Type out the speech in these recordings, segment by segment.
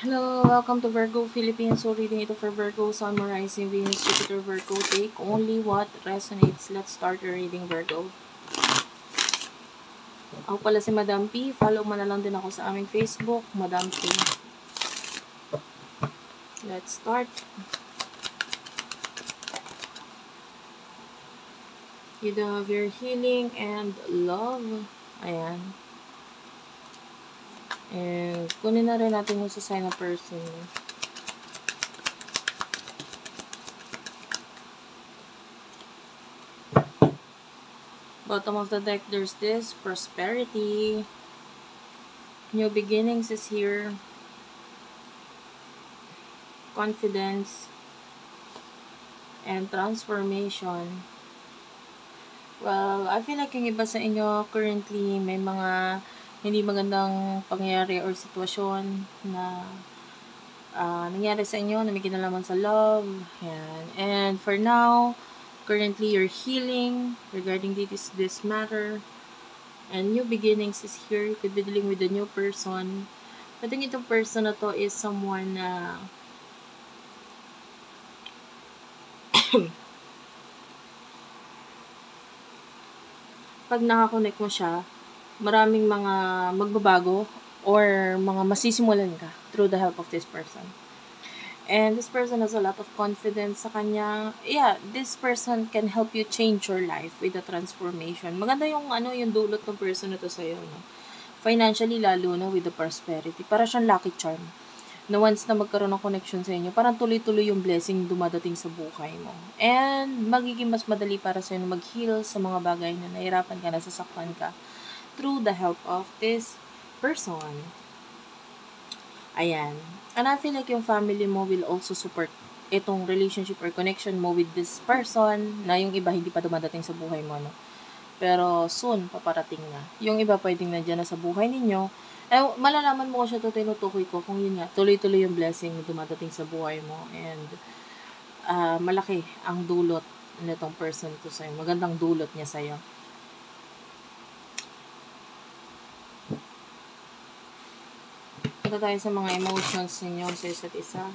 Hello, welcome to Virgo Philippines. So, reading ito for Virgo, Sun, Moon, Rising, Venus, Jupiter, Virgo. Take only what resonates. Let's start your reading, Virgo. Ako pala si Madam P. Follow mo na lang din ako sa aming Facebook, Madam P. Let's start. You do have your healing and love. Ayan. And kunin na rin natin yung sa sign of person. Bottom of the deck, there's this prosperity. New beginnings is here. Confidence and transformation. Well, I feel like yung iba sa inyo currently may mga hindi magandang pangyayari or sitwasyon na nangyari sa inyo na may kinalaman sa love. Yan. And for now, currently you're healing regarding this matter. And new beginnings is here. You could be dealing with a new person. I think itong person na to is someone na pag nakakonect mo siya, maraming mga magbabago or mga masisimulan ka through the help of this person. And this person has a lot of confidence sa kanya. Yeah, this person can help you change your life with the transformation. Maganda yung yung dulot ng person na to sa'yo, no? Financially lalo na with the prosperity. Para siyang lucky charm. Na once na magkaroon ng connection sa inyo, parang tuloy-tuloy yung blessing dumadating sa buhay mo. And magiging mas madali para sa inyo mag-heal sa mga bagay na nahirapan ka, nasasaktan ka through the help of this person. Ayan. And I feel like yung family mo will also support itong relationship or connection mo with this person na yung iba hindi pa dumadating sa buhay mo, no? Pero soon, paparating na. Yung iba pwedeng nandiyan na sa buhay ninyo. Malalaman mo ko siya tinutukoy ko kung yun nga, tuloy-tuloy yung blessing na dumadating sa buhay mo. And malaki ang dulot nitong person to sa'yo. Magandang dulot niya sa'yo. Punta tayo sa mga emotions ninyo sa isa't isa.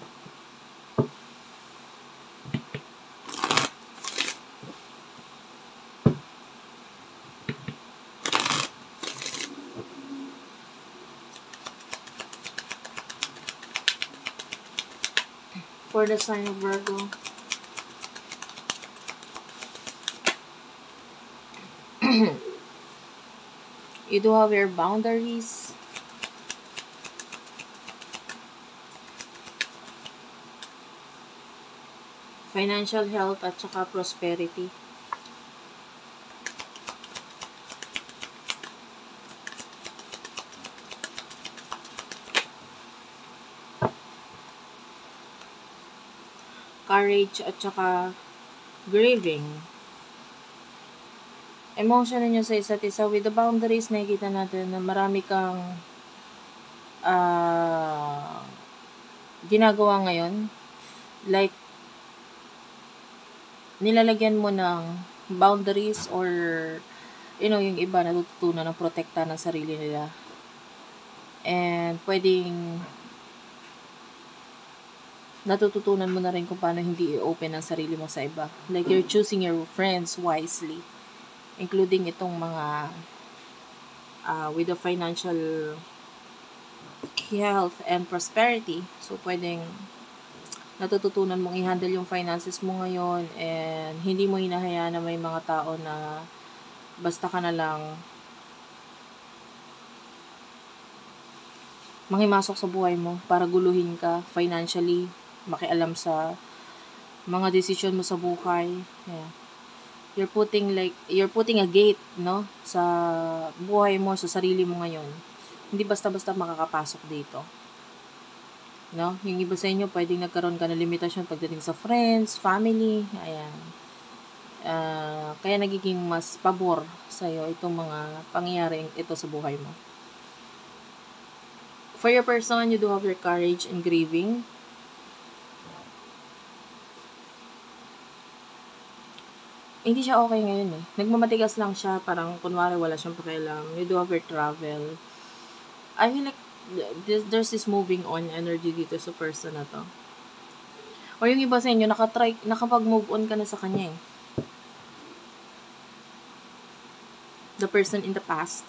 For the sign of Virgo. You do have your boundaries. Financial health at saka prosperity. Courage at saka grieving. Emotion ninyo sa isa't isa. With the boundaries, nakikita natin na marami kang ginagawa ngayon. Like, nilalagyan mo ng boundaries or yung iba natututunan ng protekta ng sarili nila. And pwedeng natututunan mo na rin kung paano hindi i-open ang sarili mo sa iba. Like, you're choosing your friends wisely. Including itong mga with the financial health and prosperity. So, pwedeng natututunan mong i-handle yung finances mo ngayon and hindi mo hinahayaan na may mga tao na basta ka na lang manghimasok sa buhay mo para guluhin ka financially, makialam sa mga decision mo sa buhay. Yeah. You're putting a gate, no, sa buhay mo, sa sarili mo ngayon. Hindi basta-basta makakapasok dito. No? Yung iba sa inyo, pwedeng nagkaroon ka ng limitasyon pagdating sa friends, family, ayan. Kaya nagiging mas pabor sa'yo itong mga pangyayari ito sa buhay mo. For your person, you do have your courage and grieving. Hindi siya okay ngayon eh. Nagmamatigas lang siya, parang kunwari wala siyang pakialam. You do have your travel. I feel like there's this moving on energy dito sa person na to. Or yung iba sa inyo, nakapag-move on ka na sa kanya eh. The person in the past.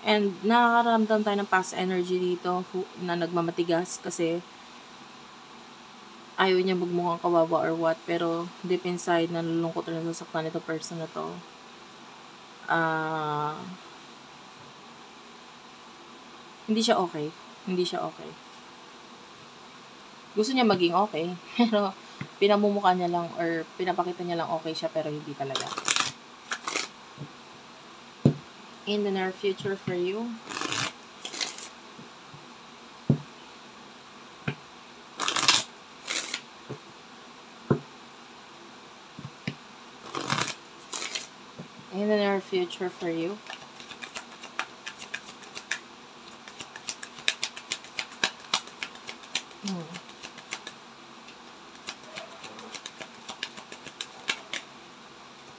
And nakakaramdam tayo ng past energy dito na nagmamatigas kasi ayaw niya magmukhang kawawa or what. Pero deep inside, nalulungkot rin nasasaktan nito person na to. Hindi siya okay. Hindi siya okay. Gusto niya maging okay. Pero pinamumukha niya lang or pinapakita niya lang okay siya pero hindi talaga. In the near future for you. In the near future for you.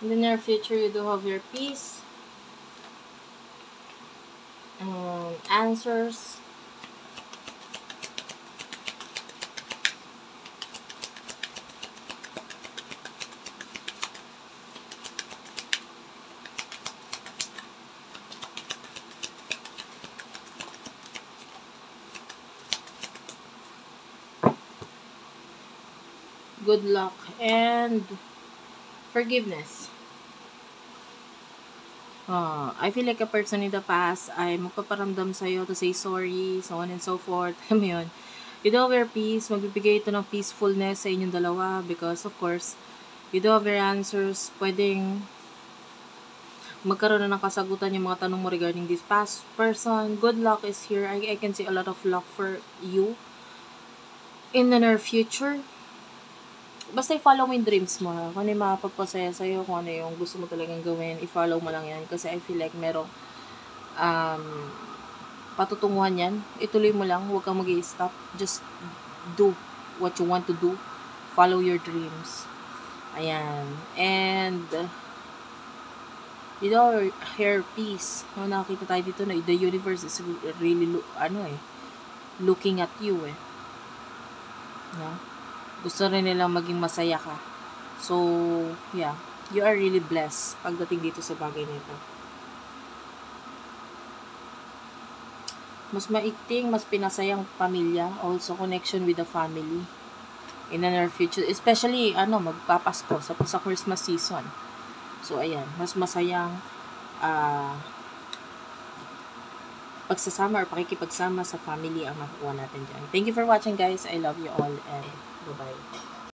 In the near future, you do have your peace. Answers. Good luck and forgiveness. I feel like a person in the past ay magpaparamdam sa'yo to say sorry, so on and so forth. Alam mo yun. You do have your peace. Magbibigay ito ng peacefulness sa inyong dalawa because of course, you do have your answers. Pwedeng magkaroon na ng kasagutan yung mga tanong mo regarding this past person. Good luck is here. I can see a lot of luck for you in the near future. Basta i-follow mo yung dreams mo. Kung ano yung makapagpasaya sa'yo, kung ano yung gusto mo talagang gawin, i-follow mo lang yan. Kasi I feel like merong patutunguhan yan. Ituloy mo lang. Huwag kang mag-i-stop. Just do what you want to do. Follow your dreams. Ayan. And you know, your peace. Nakakita tayo dito na the universe is really looking at you eh. Yeah. Gusto rin nilang maging masaya ka. So, yeah. You are really blessed pagdating dito sa bagay nito. Mas maikting, mas pinasayang pamilya. Also, connection with the family. In the near future. Especially, magpapasko sa Christmas season. So, ayan. Mas masayang pagsasama or pakikipagsama sa family ang makukuha natin dyan. Thank you for watching guys. I love you all and bye-bye.